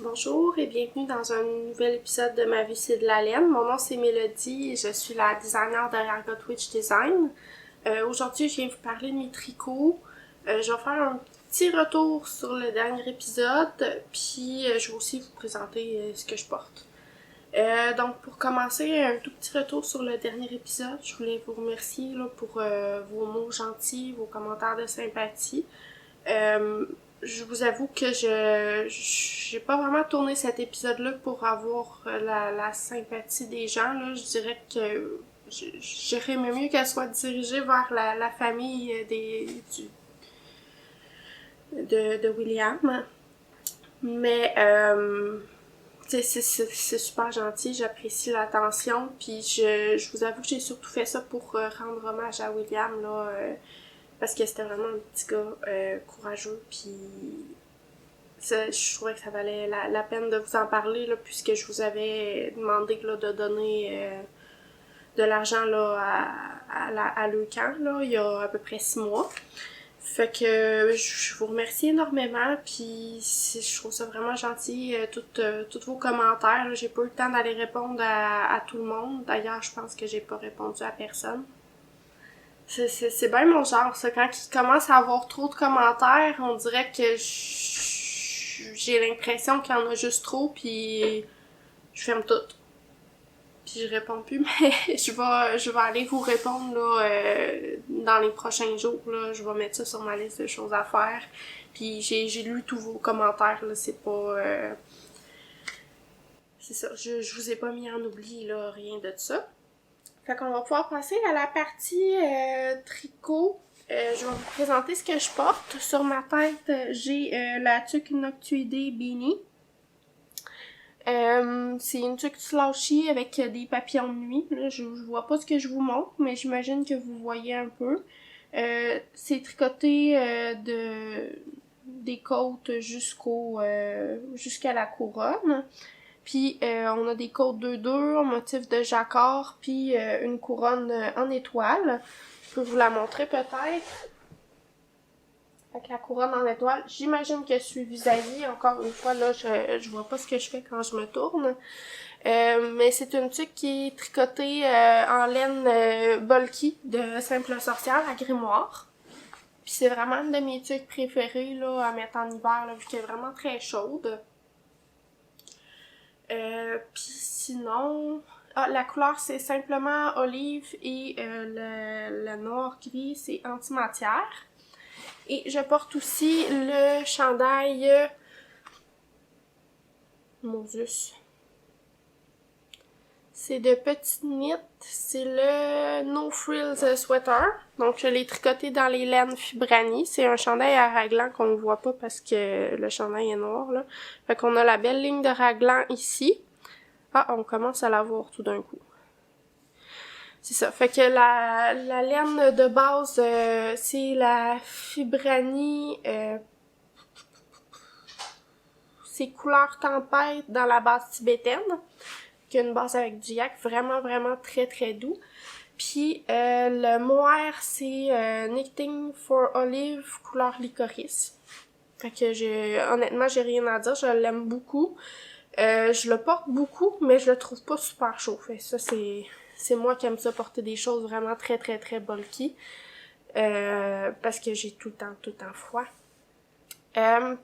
Bonjour et bienvenue dans un nouvel épisode de Ma vie c'est de la laine. Mon nom c'est Mélodie et je suis la designer derrière Gotwitch Design. Aujourd'hui je viens vous parler de mes tricots. Je vais faire un petit retour sur le dernier épisode, puis je vais aussi vous présenter ce que je porte. Donc pour commencer, un tout petit retour sur le dernier épisode. Je voulais vous remercier là, pour vos mots gentils, vos commentaires de sympathie. Je vous avoue que j'ai pas vraiment tourné cet épisode-là pour avoir la sympathie des gens, là. Je dirais que j'aurais aimé mieux qu'elle soit dirigée vers la famille de William. Mais c'est super gentil, j'apprécie l'attention, puis je vous avoue que j'ai surtout fait ça pour rendre hommage à William, là, parce que c'était vraiment un petit gars courageux, puis je trouvais que ça valait la peine de vous en parler, là, puisque je vous avais demandé là, de donner de l'argent là, à Leucan, là, il y a à peu près 6 mois. Fait que je vous remercie énormément, puis je trouve ça vraiment gentil, tous vos commentaires. Là, j'ai pas eu le temps d'aller répondre à tout le monde. D'ailleurs, je pense que j'ai pas répondu à personne. C'est bien mon genre, ça. Quand il commence à avoir trop de commentaires, on dirait que j'ai l'impression qu'il y en a juste trop, puis je ferme tout. Puis je réponds plus, mais je vais aller vous répondre là, dans les prochains jours. Là. Je vais mettre ça sur ma liste de choses à faire. Puis j'ai lu tous vos commentaires, là, c'est pas... c'est ça, je vous ai pas mis en oubli, là, rien de ça. Fait qu'on va pouvoir passer à la partie tricot. Je vais vous présenter ce que je porte. Sur ma tête, j'ai la tuque noctuidée beanie. C'est une tuque slashy avec des papillons de nuit. Là, je vois pas ce que je vous montre, mais j'imagine que vous voyez un peu. C'est tricoté des côtes jusqu'à la couronne. Puis on a des côtes 2-2 en motif de jacquard, puis une couronne en étoile. Je peux vous la montrer peut-être. Avec la couronne en étoile. J'imagine que je suis vis-à-vis. Encore une fois, là, je vois pas ce que je fais quand je me tourne. Mais c'est une tuque qui est tricotée en laine bulky de Simple Sorcière à Grimoire. Puis c'est vraiment une de mes tuques préférées là, à mettre en hiver, là, vu qu'elle est vraiment très chaude. Puis sinon... Ah, la couleur, c'est simplement olive et le noir-gris, c'est antimatière. Et je porte aussi le chandail... Mon Dieu. C'est de petite knit. C'est le No Frills Sweater. Donc, je l'ai tricoté dans les laines Fibrani. C'est un chandail à raglan qu'on ne voit pas parce que le chandail est noir, là. Fait qu'on a la belle ligne de raglan ici. Ah, on commence à la voir tout d'un coup. C'est ça. Fait que la laine de base, c'est la Fibrani... c'est couleur tempête dans la base tibétaine, qui a une base avec du yak, vraiment, vraiment très, très doux. Puis le mohair, c'est Knitting for Olive, couleur licorice. Fait que honnêtement, j'ai rien à dire, je l'aime beaucoup. Je le porte beaucoup, mais je le trouve pas super chaud. Fait ça, c'est moi qui aime ça porter des choses vraiment très, très, très bulky. Parce que j'ai tout le temps froid.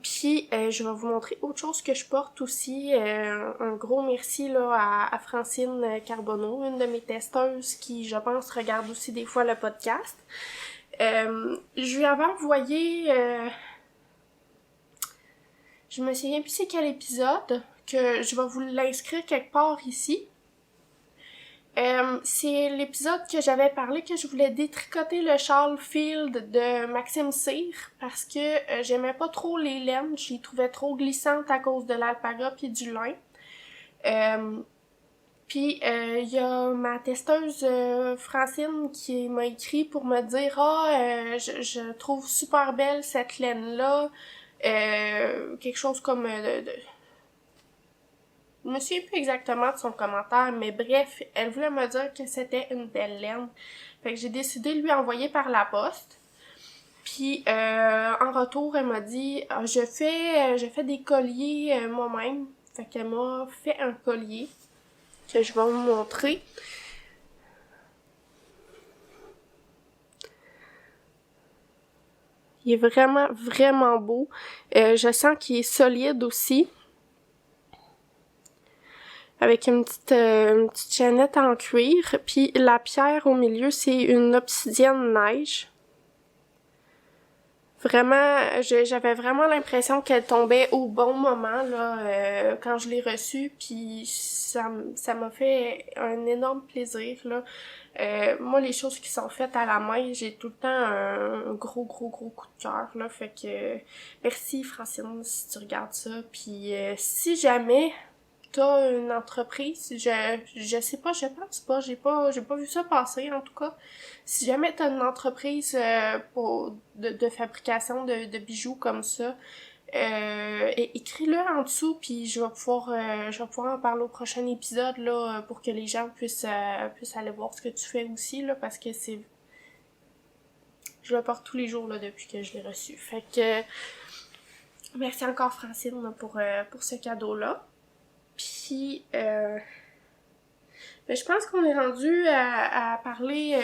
Puis je vais vous montrer autre chose que je porte aussi. Un gros merci là à Francine Carbonneau, une de mes testeuses qui, je pense, regarde aussi des fois le podcast. Je lui avais envoyé... je me souviens plus c'est quel épisode, que je vais vous l'inscrire quelque part ici. C'est l'épisode que j'avais parlé que je voulais détricoter le châle Field de Maxime Cyr parce que j'aimais pas trop les laines, je les trouvais trop glissantes à cause de l'alpaga puis du lin. Puis il y a ma testeuse Francine qui m'a écrit pour me dire je trouve super belle cette laine là, quelque chose comme je me souviens plus exactement de son commentaire, mais bref, elle voulait me dire que c'était une belle laine. Fait que j'ai décidé de lui envoyer par la poste. Puis en retour, elle m'a dit je fais des colliers moi-même. Fait qu'elle m'a fait un collier que je vais vous montrer. Il est vraiment, vraiment beau. Je sens qu'il est solide aussi. Avec une petite chaînette en cuir. Puis la pierre au milieu, c'est une obsidienne neige. Vraiment, j'avais vraiment l'impression qu'elle tombait au bon moment là quand je l'ai reçue, puis ça m'a fait un énorme plaisir là. Moi, les choses qui sont faites à la main, j'ai tout le temps un gros coup de cœur là, fait que merci Francine si tu regardes ça, puis si jamais t'as une entreprise, je sais pas, je pense pas, j'ai pas vu ça passer en tout cas. Si jamais t'as une entreprise de fabrication de bijoux comme ça, écris-le en dessous puis je vais pouvoir en parler au prochain épisode là pour que les gens puissent aller voir ce que tu fais aussi là, parce que je le porte tous les jours là depuis que je l'ai reçu. Fait que merci encore Francine là, pour ce cadeau là. Puis, je pense qu'on est rendu à parler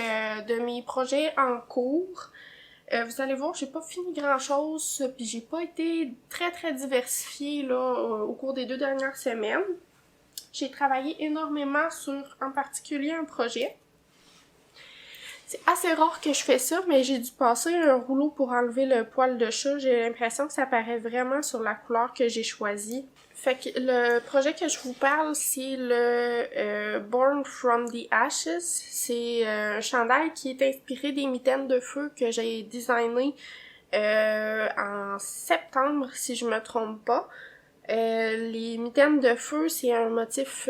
de mes projets en cours. Vous allez voir, j'ai pas fini grand-chose, puis j'ai pas été très diversifiée là au cours des 2 dernières semaines. J'ai travaillé énormément sur, en particulier, un projet. C'est assez rare que je fais ça, mais j'ai dû passer un rouleau pour enlever le poil de chat. J'ai l'impression que ça paraît vraiment sur la couleur que j'ai choisie. Fait que le projet que je vous parle, c'est le Born from the Ashes. C'est un chandail qui est inspiré des mitaines de feu que j'ai designé en septembre, si je me trompe pas. Les mitaines de feu, c'est un motif,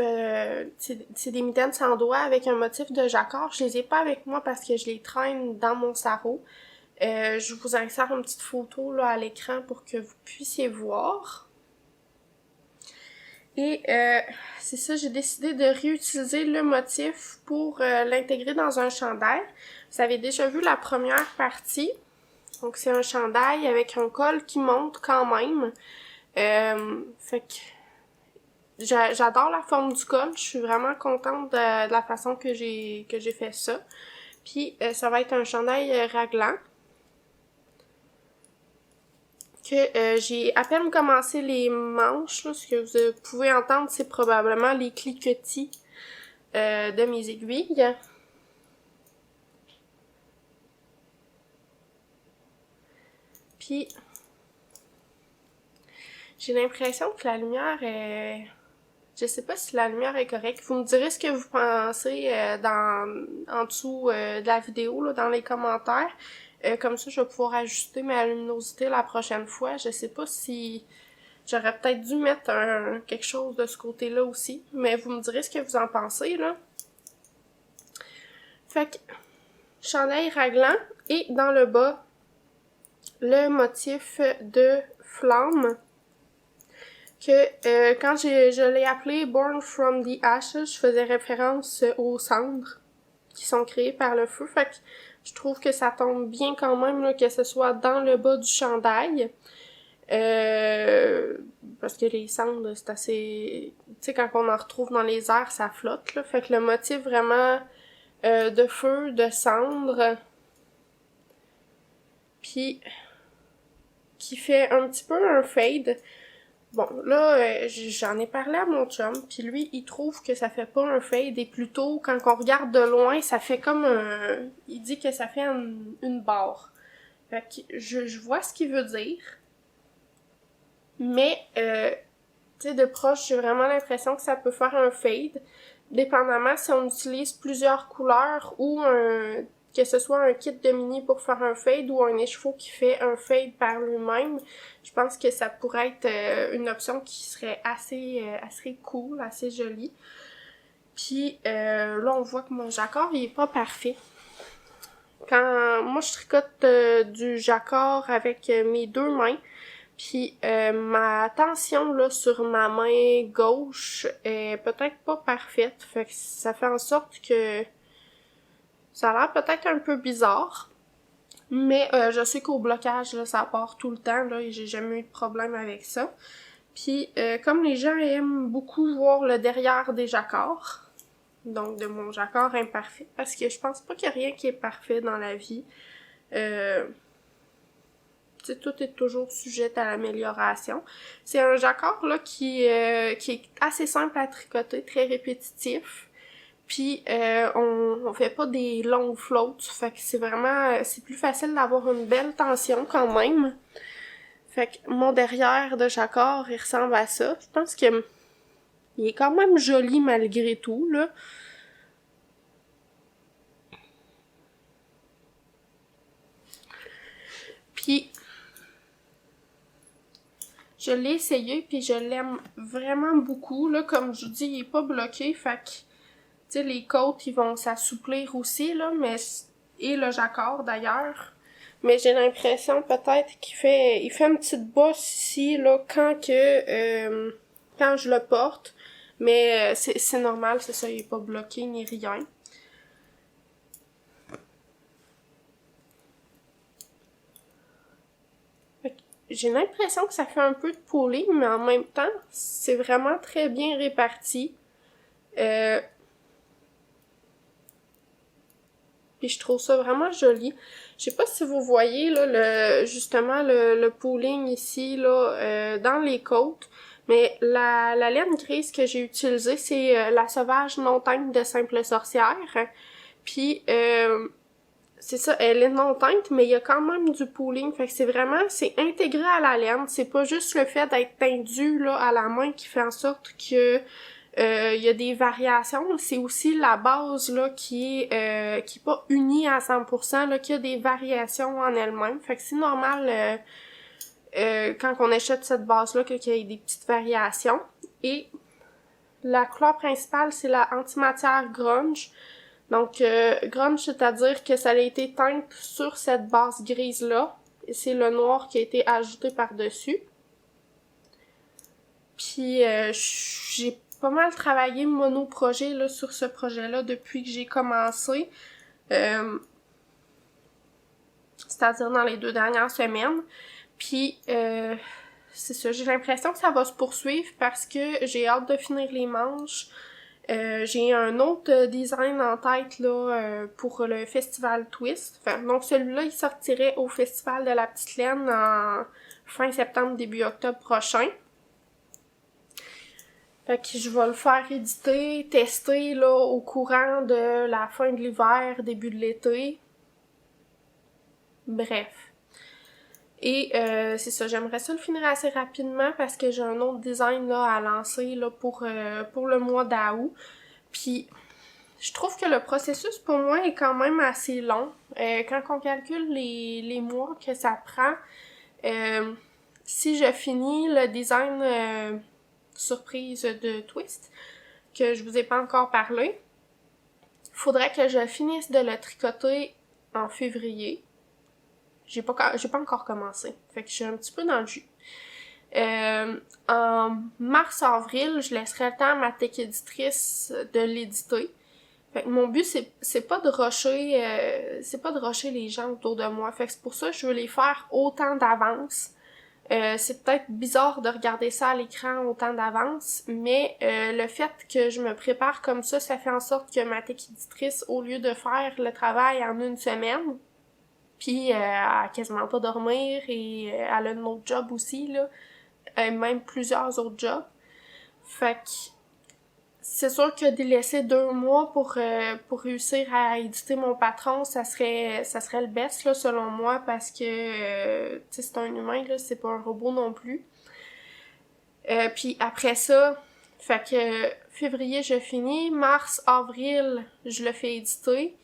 c'est des mitaines sans doigts avec un motif de jacquard. Je les ai pas avec moi parce que je les traîne dans mon sarrau. Je vous insère une petite photo là à l'écran pour que vous puissiez voir. Et c'est ça, j'ai décidé de réutiliser le motif pour l'intégrer dans un chandail. Vous avez déjà vu la première partie. Donc c'est un chandail avec un col qui monte quand même. Fait que j'adore la forme du col, je suis vraiment contente de la façon que j'ai fait ça. Puis ça va être un chandail raglan que j'ai à peine commencé les manches là, ce que vous pouvez entendre c'est probablement les cliquetis de mes aiguilles. Puis j'ai l'impression que la lumière est... Je sais pas si la lumière est correcte. Vous me direz ce que vous pensez en dessous de la vidéo, là, dans les commentaires. Comme ça, je vais pouvoir ajuster ma luminosité la prochaine fois. Je sais pas si... J'aurais peut-être dû mettre quelque chose de ce côté-là aussi. Mais vous me direz ce que vous en pensez, là. Fait que, chandail raglan. Et dans le bas, le motif de flamme. Que quand je l'ai appelé Born from the Ashes, je faisais référence aux cendres qui sont créées par le feu. Fait que je trouve que ça tombe bien quand même là, que ce soit dans le bas du chandail. Parce que les cendres, c'est assez... Tu sais, quand on en retrouve dans les airs, ça flotte, là. Fait que le motif vraiment de feu, de cendre, puis qui fait un petit peu un fade. Bon, là, j'en ai parlé à mon chum, puis lui, il trouve que ça fait pas un fade, et plutôt, quand on regarde de loin, ça fait comme un... Il dit que ça fait une barre. Fait que je vois ce qu'il veut dire, mais, tu sais, de proche, j'ai vraiment l'impression que ça peut faire un fade, dépendamment si on utilise plusieurs couleurs ou que ce soit un kit de mini pour faire un fade ou un écheveau qui fait un fade par lui-même. Je pense que ça pourrait être une option qui serait assez cool, assez jolie. Puis là, on voit que mon jacquard, il est pas parfait. Quand moi, je tricote du jacquard avec mes 2 mains, puis ma tension là sur ma main gauche est peut-être pas parfaite. Fait que ça fait en sorte que ça a l'air peut-être un peu bizarre. Mais je sais qu'au blocage, là, ça part tout le temps, là, et j'ai jamais eu de problème avec ça. Puis, comme les gens aiment beaucoup voir le derrière des jacquards, donc de mon jacquard imparfait, parce que je pense pas qu'il y a rien qui est parfait dans la vie. Tout est toujours sujet à l'amélioration. C'est un jacquard là qui est assez simple à tricoter, très répétitif. Puis on fait pas des longues flottes, fait que c'est plus facile d'avoir une belle tension quand même. Fait que mon derrière de jacquard, il ressemble à ça. Je pense que il est quand même joli malgré tout là. Puis je l'ai essayé, puis je l'aime vraiment beaucoup, là, comme je vous dis, il est pas bloqué, fait que, tu sais, les côtes, ils vont s'assouplir aussi, là, et le jacquard, d'ailleurs, mais j'ai l'impression, peut-être, il fait une petite bosse ici, là, quand je le porte, mais c'est normal, c'est ça, il est pas bloqué, ni rien. J'ai l'impression que ça fait un peu de pooling, mais en même temps, c'est vraiment très bien réparti. Puis je trouve ça vraiment joli. Je sais pas si vous voyez là justement le pooling ici là dans les côtes, mais la laine grise que j'ai utilisée, c'est la sauvage non teinte de Simple Sorcière. Puis c'est ça, elle est non teinte, mais il y a quand même du pooling. Fait que c'est intégré à la laine. C'est pas juste le fait d'être teindu là à la main qui fait en sorte que il y a des variations. C'est aussi la base là qui est pas unie à 100%, là, qu'il y a des variations en elle-même. Fait que c'est normal quand on achète cette base-là qu'il y ait des petites variations. Et la couleur principale, c'est la antimatière grunge. Donc, grunge, c'est-à-dire que ça a été teint sur cette base grise-là. Et c'est le noir qui a été ajouté par-dessus. Puis, j'ai pas mal travaillé monoprojet là, sur ce projet-là depuis que j'ai commencé. C'est-à-dire dans les 2 dernières semaines. Puis, c'est ça, j'ai l'impression que ça va se poursuivre parce que j'ai hâte de finir les manches. J'ai un autre design en tête là pour le festival Twist. Enfin, donc celui-là, il sortirait au festival de la Petite Laine en fin septembre, début octobre prochain. Fait que je vais le faire éditer, tester là au courant de la fin de l'hiver, début de l'été. Bref. Et c'est ça, j'aimerais ça le finir assez rapidement parce que j'ai un autre design là à lancer là pour le mois d'août. Puis je trouve que le processus pour moi est quand même assez long. Quand on calcule les mois que ça prend, si je finis le design surprise de Twist, que je vous ai pas encore parlé, faudrait que je finisse de le tricoter en février. J'ai pas encore commencé. Fait que je suis un petit peu dans le jus. En mars-avril, je laisserai le temps à ma tech éditrice de l'éditer. Fait que mon but, c'est pas de rusher les gens autour de moi. Fait que c'est pour ça que je veux les faire autant d'avance. C'est peut-être bizarre de regarder ça à l'écran autant d'avance, mais le fait que je me prépare comme ça fait en sorte que ma tech éditrice, au lieu de faire le travail en une semaine, puis elle a quasiment pas dormir et elle a un autre job aussi, là, même plusieurs autres jobs. Fait que c'est sûr que de laisser 2 mois pour réussir à éditer mon patron, ça serait le best là selon moi parce que tu sais c'est un humain là, c'est pas un robot non plus. Puis après ça, fait que février je finis, mars, avril je le fais éditer,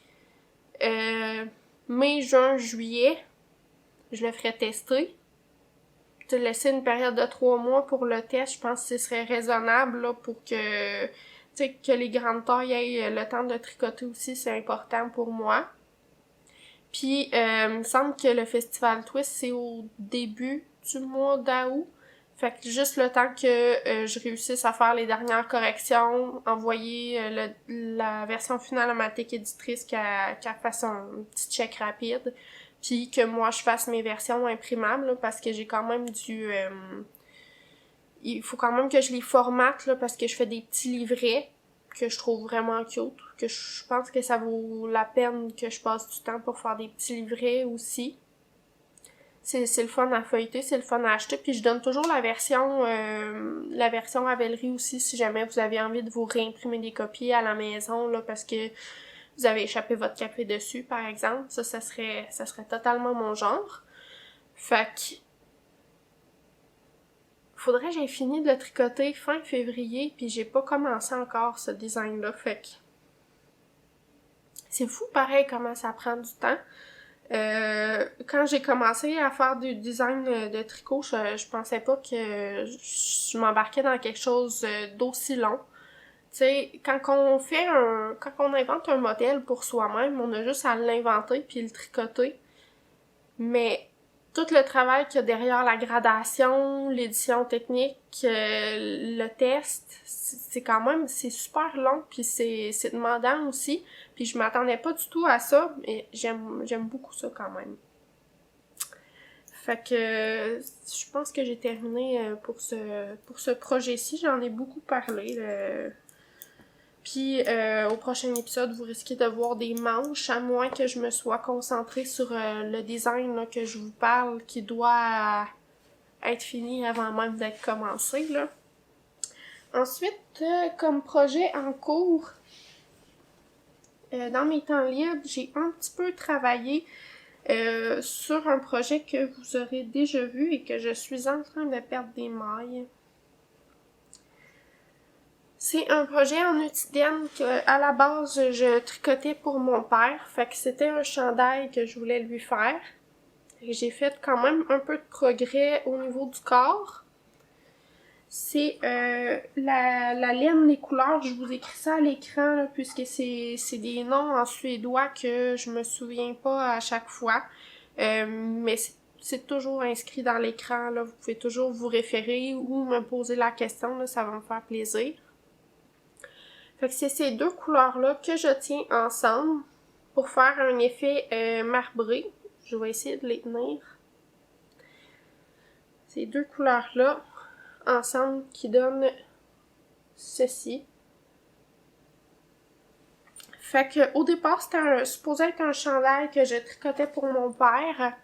mai, juin, juillet je le ferai tester. De laisser une période de 3 mois pour le test, je pense que ce serait raisonnable là, pour que que les grandes tailles aient le temps de tricoter aussi, c'est important pour moi. Puis, il me semble que le festival Twist, c'est au début du mois d'août. Fait que juste le temps que je réussisse à faire les dernières corrections, envoyer la version finale à ma tech éditrice qu'elle fasse un petit check rapide. puis que moi je fasse mes versions imprimables, là, parce que j'ai quand même il faut quand même que je les formate, là, parce que je fais des petits livrets que je trouve vraiment cute, que je pense que ça vaut la peine que je passe du temps pour faire des petits livrets aussi. C'est le fun à feuilleter, c'est le fun à acheter, puis je donne toujours la version Ravelry aussi, si jamais vous avez envie de vous réimprimer des copies à la maison, là, parce que vous avez échappé votre café dessus, par exemple. Ça serait totalement mon genre. Fait que faudrait que j'aie fini de le tricoter fin février, puis j'ai pas commencé encore ce design-là, fait que c'est fou pareil comment ça prend du temps. Quand j'ai commencé à faire du design de tricot, je pensais pas que je m'embarquais dans quelque chose d'aussi long. Tu sais, quand on invente un modèle pour soi-même, on a juste à l'inventer puis le tricoter. Mais tout le travail qu'il y a derrière la gradation, l'édition technique, le test, c'est super long puis c'est demandant aussi. Puis je m'attendais pas du tout à ça, mais j'aime beaucoup ça quand même. Fait que je pense que j'ai terminé pour ce projet-ci. J'en ai beaucoup parlé. Puis au prochain épisode, vous risquez de voir des manches, à moins que je me sois concentrée sur le design là, que je vous parle, qui doit être fini avant même d'être commencé, là. Ensuite, comme projet en cours, dans mes temps libres, j'ai un petit peu travaillé sur un projet que vous aurez déjà vu et que je suis en train de perdre des mailles. C'est un projet en Utidienne que, à la base, je tricotais pour mon père. Fait que c'était un chandail que je voulais lui faire. Et j'ai fait quand même un peu de progrès au niveau du corps. C'est la laine, les couleurs, je vous écris ça à l'écran, là, puisque c'est des noms en suédois que je me souviens pas à chaque fois. Mais c'est toujours inscrit dans l'écran, là. Vous pouvez toujours vous référer ou me poser la question, là, ça va me faire plaisir. Fait que c'est ces deux couleurs-là que je tiens ensemble pour faire un effet marbré. Je vais essayer de les tenir. Ces deux couleurs-là ensemble qui donnent ceci. Fait que au départ, c'était supposé être un chandail que je tricotais pour mon père.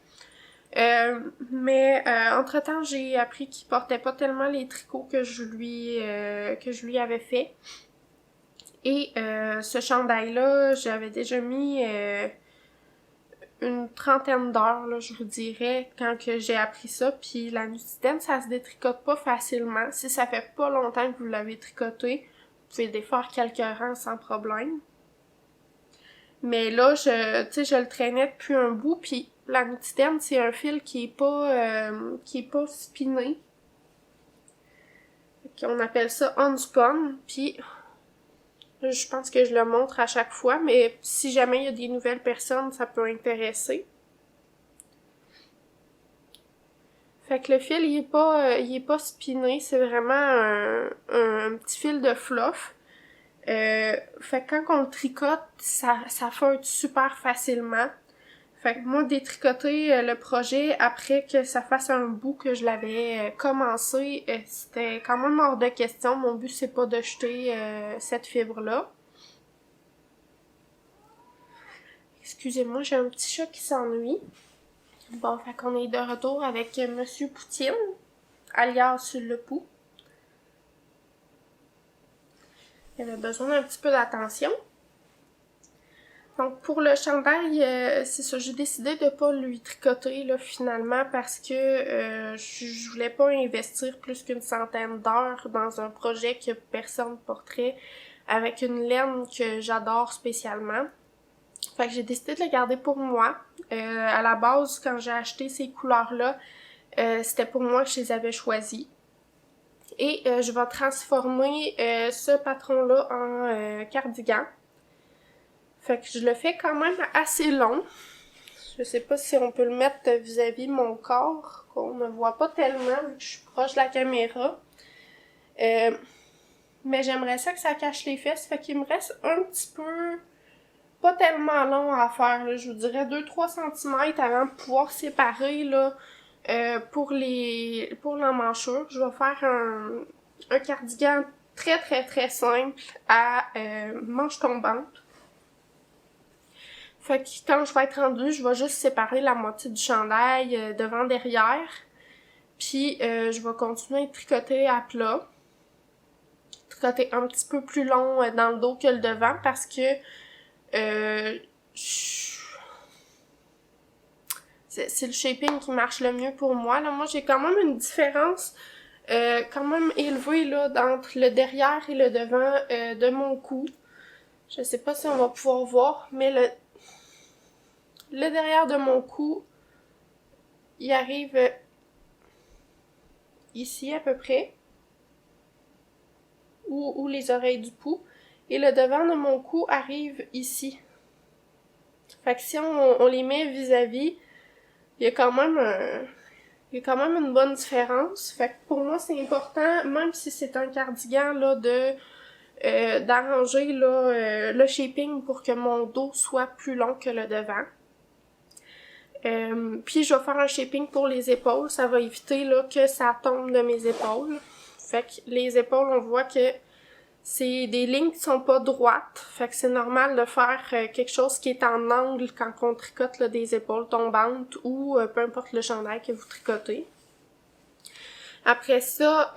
Mais entre-temps, j'ai appris qu'il portait pas tellement les tricots que je lui avais fait. Et ce chandail-là, j'avais déjà mis une trentaine d'heures, là, je vous dirais, quand que j'ai appris ça. Puis la nuditaine, ça se détricote pas facilement. Si ça fait pas longtemps que vous l'avez tricoté, vous pouvez le défaire quelques rangs sans problème. Mais là, je le traînais depuis un bout, puis la nuditaine, c'est un fil qui est pas spiné. On appelle ça unspun, puis je pense que je le montre à chaque fois, mais si jamais il y a des nouvelles personnes, ça peut intéresser. Fait que le fil, il est pas spiné, c'est vraiment un petit fil de fluff. Fait que quand on le tricote, ça feuille super facilement. Fait que moi, détricoter le projet après que ça fasse un bout que je l'avais commencé, c'était quand même hors de question. Mon but, c'est pas de jeter cette fibre-là. Excusez-moi, j'ai un petit chat qui s'ennuie. Bon, fait qu'on est de retour avec Monsieur Poutine, alias le Pou. Il avait besoin d'un petit peu d'attention. Donc pour le chandail, c'est ça, j'ai décidé de pas lui tricoter là finalement parce que je voulais pas investir plus qu'une centaine d'heures dans un projet que personne porterait avec une laine que j'adore spécialement. Fait que j'ai décidé de le garder pour moi. À la base, quand j'ai acheté ces couleurs-là, c'était pour moi que je les avais choisies. Et je vais transformer ce patron-là en cardigan. Fait que je le fais quand même assez long. Je sais pas si on peut le mettre vis-à-vis mon corps, qu'on ne voit pas tellement vu que je suis proche de la caméra. Mais j'aimerais ça que ça cache les fesses, fait qu'il me reste un petit peu pas tellement long à faire, là. Je vous dirais 2-3 cm avant de pouvoir séparer, là, pour l'emmanchure. Je vais faire un cardigan très très très simple à manche tombante. Fait que quand je vais être rendue, je vais juste séparer la moitié du chandail devant-derrière. Puis je vais continuer à tricoter à plat. Tricoter un petit peu plus long dans le dos que le devant parce que c'est le shaping qui marche le mieux pour moi. Là, moi, j'ai quand même une différence quand même élevée là, entre le derrière et le devant de mon cou. Je sais pas si on va pouvoir voir, mais le derrière de mon cou, il arrive ici à peu près, où les oreilles du pouls, et le devant de mon cou arrive ici. Fait que si on les met vis-à-vis, il y a quand même une bonne différence. Fait que pour moi, c'est important, même si c'est un cardigan, là, d'arranger, là, le shaping pour que mon dos soit plus long que le devant. Puis je vais faire un shaping pour les épaules. Ça va éviter, là, que ça tombe de mes épaules. Fait que les épaules, on voit que c'est des lignes qui sont pas droites. Fait que c'est normal de faire quelque chose qui est en angle quand on tricote là, des épaules tombantes ou peu importe le chandail que vous tricotez. Après ça,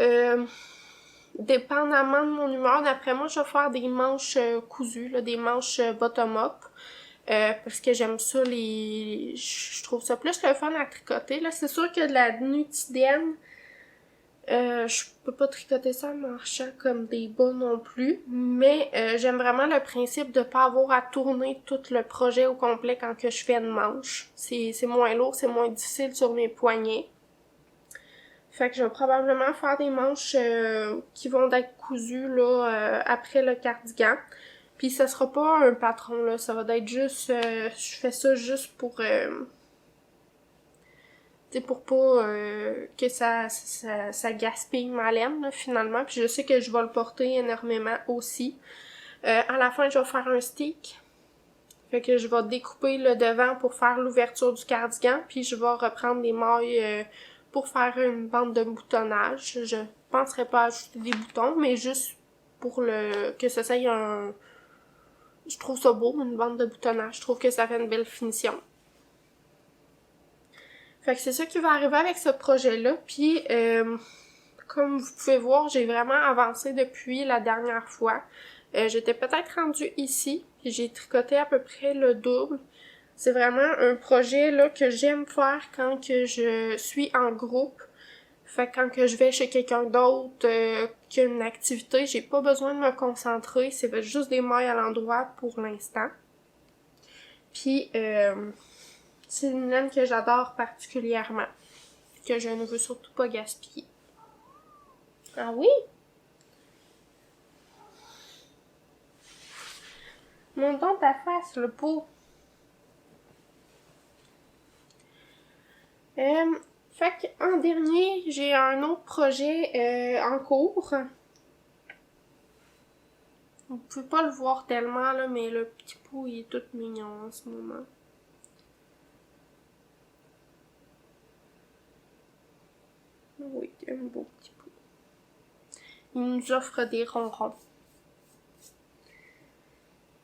dépendamment de mon humeur, d'après moi, je vais faire des manches cousues, là, des manches bottom-up. Parce que j'aime ça, je trouve ça plus le fun à tricoter. Là, c'est sûr que de la nutidienne, je peux pas tricoter ça en marchant comme des bas non plus, mais j'aime vraiment le principe de pas avoir à tourner tout le projet au complet quand que je fais une manche. C'est moins lourd, c'est moins difficile sur mes poignets. Fait que je vais probablement faire des manches qui vont être cousues là après le cardigan. Puis ça sera pas un patron là, ça va être juste je fais ça juste pour pas que ça gaspille ma laine là, finalement. Puis je sais que je vais le porter énormément aussi. À la fin, je vais faire un stick. Fait que je vais découper le devant pour faire l'ouverture du cardigan. Puis je vais reprendre des mailles pour faire une bande de boutonnage. Je penserais pas ajouter des boutons, mais juste pour que ça soit je trouve ça beau, une bande de boutonnage. Je trouve que ça fait une belle finition. Fait que c'est ça qui va arriver avec ce projet-là. Puis, comme vous pouvez voir, j'ai vraiment avancé depuis la dernière fois. J'étais peut-être rendue ici, puis j'ai tricoté à peu près le double. C'est vraiment un projet là que j'aime faire quand que je suis en groupe. Fait que quand que je vais chez quelqu'un d'autre qui a une activité, j'ai pas besoin de me concentrer. C'est juste des mailles à l'endroit pour l'instant. Puis, c'est une laine que j'adore particulièrement, que je ne veux surtout pas gaspiller. Ah oui? Montre donc ta face, le pot. Fait qu'en dernier, j'ai un autre projet en cours. Vous pouvez pas le voir tellement, là, mais le petit pot, il est tout mignon en ce moment. Oui, un beau petit pot. Il nous offre des ronrons.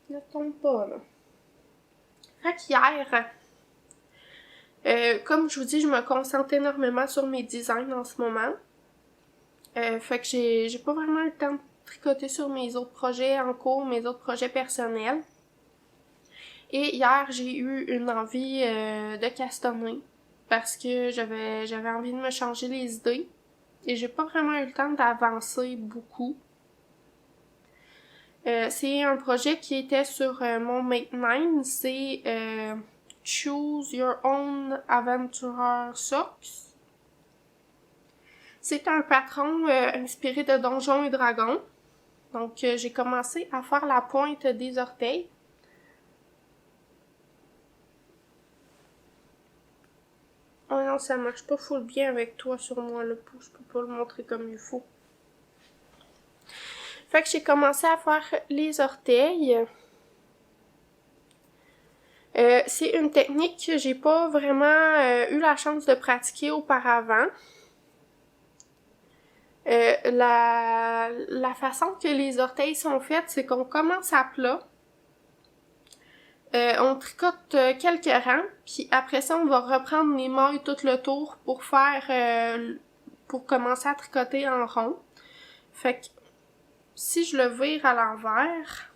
Ne tombe pas, là. Fait qu'hier, comme je vous dis, je me concentre énormément sur mes designs en ce moment. Fait que j'ai pas vraiment le temps de tricoter sur mes autres projets en cours, mes autres projets personnels. Et hier, j'ai eu une envie de castonner parce que j'avais envie de me changer les idées. Et j'ai pas vraiment eu le temps d'avancer beaucoup. C'est un projet qui était sur mon Make 9, c'est Choose Your Own Adventurer Socks. C'est un patron inspiré de Donjons et Dragons. Donc j'ai commencé à faire la pointe des orteils. Oh non, ça marche pas full bien avec toi sur moi le pouce, je peux pas le montrer comme il faut. Fait que j'ai commencé à faire les orteils. C'est une technique que j'ai pas vraiment eu la chance de pratiquer auparavant. La façon que les orteils sont faites, c'est qu'on commence à plat. On tricote quelques rangs, puis après ça, on va reprendre les mailles tout le tour pour pour commencer à tricoter en rond. Fait que si je le vire à l'envers,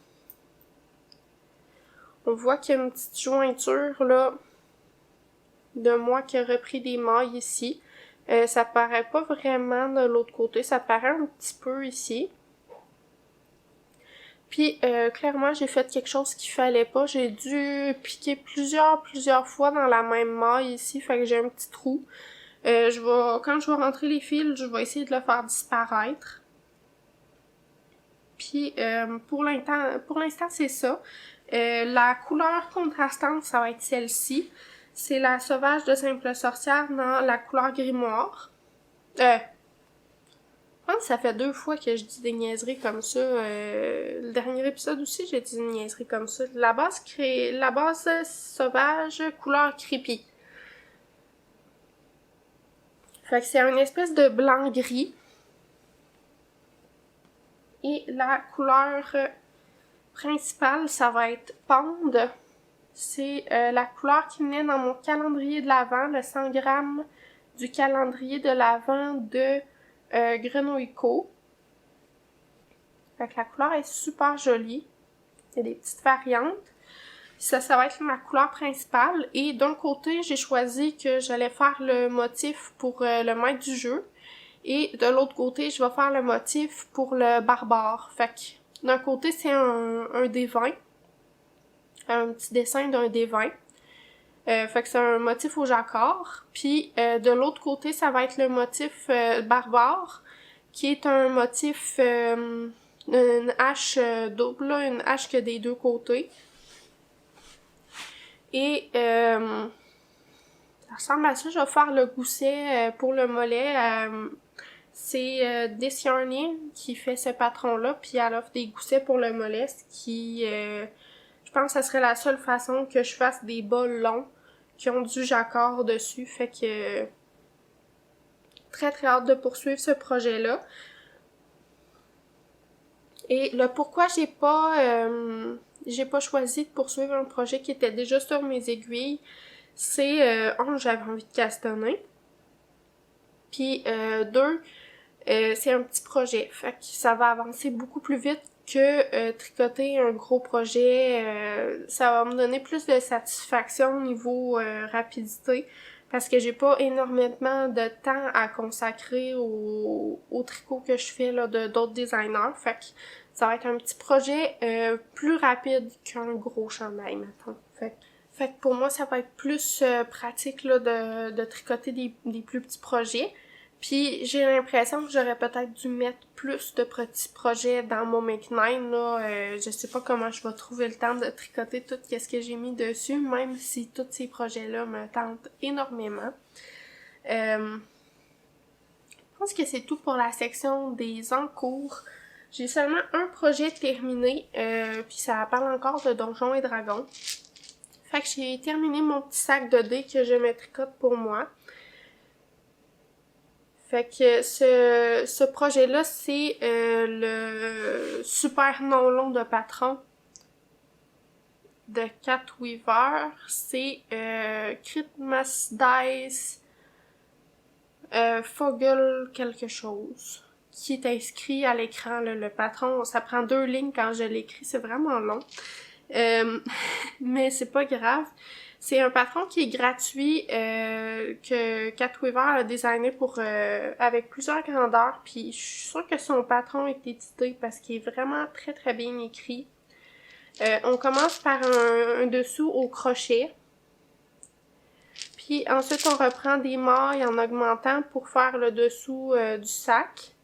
on voit qu'il y a une petite jointure là de moi qui a repris des mailles ici. Ça paraît pas vraiment de l'autre côté, ça paraît un petit peu ici. Puis clairement, j'ai fait quelque chose qu'il fallait pas. J'ai dû piquer plusieurs fois dans la même maille ici, fait que j'ai un petit trou. Quand je vais rentrer les fils, je vais essayer de le faire disparaître. Puis pour l'instant, c'est ça. La couleur contrastante, ça va être celle-ci. C'est la Sauvage de Simple Sorcière dans la couleur grimoire. Je pense que ça fait 2 fois que je dis des niaiseries comme ça. Le dernier épisode aussi, j'ai dit une niaiserie comme ça. La base sauvage, couleur creepy. Fait que c'est une espèce de blanc-gris. Et la couleur principale, ça va être Pande. C'est la couleur qui venait dans mon calendrier de l'Avent, le 100 grammes du calendrier de l'Avent de Grenouille Co. Fait que la couleur est super jolie. Il y a des petites variantes. Ça va être ma couleur principale. Et d'un côté, j'ai choisi que j'allais faire le motif pour le maître du jeu. Et de l'autre côté, je vais faire le motif pour le barbare. Fait que d'un côté, c'est un D20. Un petit dessin d'un D20. Fait que c'est un motif au jacquard. Puis de l'autre côté, ça va être le motif barbare, qui est un motif une hache double, là, une hache qui a des deux côtés. Et ça ressemble à ça. Je vais faire le gousset pour le mollet. C'est Desjarnier qui fait ce patron-là, puis elle offre des goussets pour le mollet, ce qui... je pense que ça serait la seule façon que je fasse des bas longs qui ont du jacquard dessus. Fait que... très très hâte de poursuivre ce projet-là. Et le pourquoi j'ai pas choisi de poursuivre un projet qui était déjà sur mes aiguilles, c'est j'avais envie de castonner. Puis 2, c'est un petit projet. Fait que ça va avancer beaucoup plus vite que tricoter un gros projet. Ça va me donner plus de satisfaction au niveau rapidité. Parce que j'ai pas énormément de temps à consacrer au tricot que je fais là de d'autres designers. Fait que ça va être un petit projet plus rapide qu'un gros chandail, mettons. Fait que pour moi, ça va être plus pratique là de tricoter des plus petits projets. Puis j'ai l'impression que j'aurais peut-être dû mettre plus de petits projets dans mon Make9 là. Je sais pas comment je vais trouver le temps de tricoter tout ce que j'ai mis dessus, même si tous ces projets-là me tentent énormément. Je pense que c'est tout pour la section des encours. J'ai seulement un projet terminé, puis ça parle encore de Donjons et Dragons. Fait que j'ai terminé mon petit sac de dés que je me tricote pour moi. Fait que ce projet-là, c'est le super non long de patron de Cat Weaver. C'est Christmas Dice Fogel quelque chose qui est inscrit à l'écran. Là, le patron, ça prend 2 lignes quand je l'écris, c'est vraiment long. Mais c'est pas grave. C'est un patron qui est gratuit que Cat Weaver a designé pour avec plusieurs grandeurs, puis je suis sûre que son patron est édité parce qu'il est vraiment très très bien écrit. On commence par un dessous au crochet. Puis ensuite on reprend des mailles en augmentant pour faire le dessous du sac.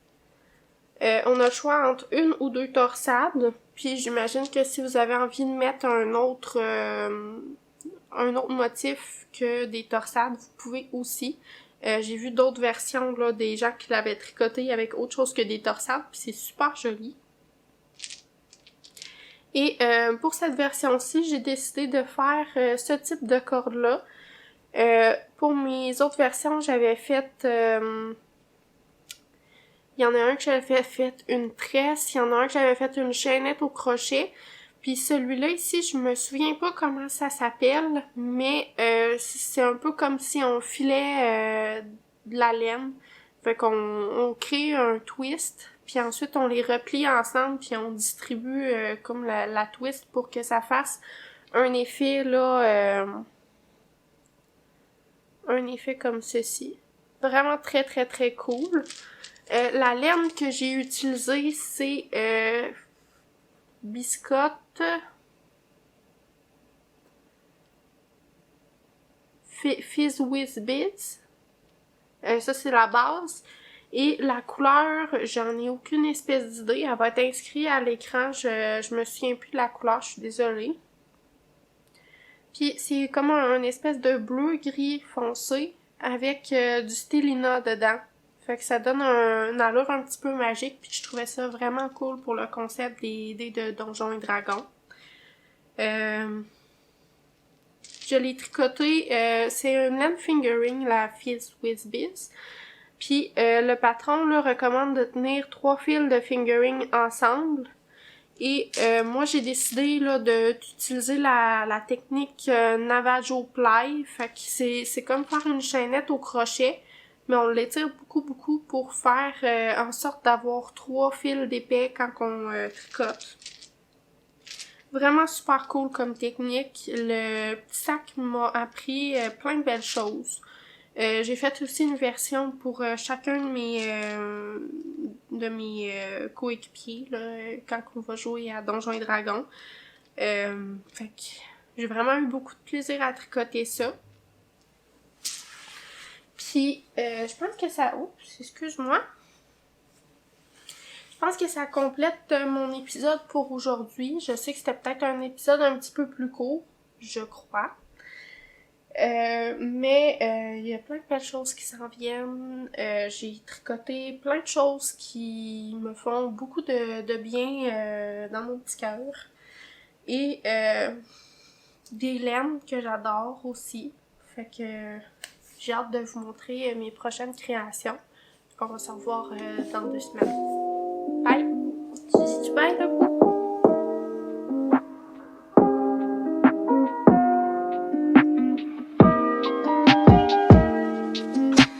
On a le choix entre 1 ou 2 torsades. Puis j'imagine que si vous avez envie de mettre un autre motif que des torsades, vous pouvez aussi. J'ai vu d'autres versions là, des gens qui l'avaient tricoté avec autre chose que des torsades, puis c'est super joli. Et pour cette version-ci, j'ai décidé de faire ce type de corde-là. Pour mes autres versions, j'avais fait... il y en a un que j'avais fait une tresse, il y en a un que j'avais fait une chaînette au crochet. Puis celui-là ici, je me souviens pas comment ça s'appelle, mais c'est un peu comme si on filait de la laine. Fait qu'on crée un twist, puis ensuite on les replie ensemble, puis on distribue comme la twist pour que ça fasse un effet là, un effet comme ceci. Vraiment très très très cool. La laine que j'ai utilisée, c'est Biscotte Fizz Whiz Bits. Ça, c'est la base. Et la couleur, j'en ai aucune espèce d'idée. Elle va être inscrite à l'écran. Je me souviens plus de la couleur, je suis désolée. Puis c'est comme un espèce de bleu-gris foncé avec du stélina dedans. Fait que ça donne une allure un petit peu magique, puis je trouvais ça vraiment cool pour le concept des dés de Donjons et Dragons. Je l'ai tricoté, c'est une laine fingering, la Fizz Whiz Biz. Puis le patron là, recommande de tenir 3 fils de fingering ensemble. Et moi, j'ai décidé là d'utiliser la technique Navajo Ply. Fait que c'est comme faire une chaînette au crochet, mais on l'étire beaucoup pour faire en sorte d'avoir 3 fils d'épais quand on tricote. Vraiment super cool comme technique. Le petit sac m'a appris plein de belles choses. J'ai fait aussi une version pour chacun de mes coéquipiers là, quand on va jouer à Donjons et Dragons. Fait que j'ai vraiment eu beaucoup de plaisir à tricoter ça. Puis je pense que ça... Oups, excuse-moi. Je pense que ça complète mon épisode pour aujourd'hui. Je sais que c'était peut-être un épisode un petit peu plus court, je crois. Mais il y a plein de belles choses qui s'en viennent. J'ai tricoté plein de choses qui me font beaucoup de bien dans mon petit cœur. Et des laines que j'adore aussi. Fait que j'ai hâte de vous montrer mes prochaines créations. On va se revoir dans 2 semaines. Bye! Tu dis bye là?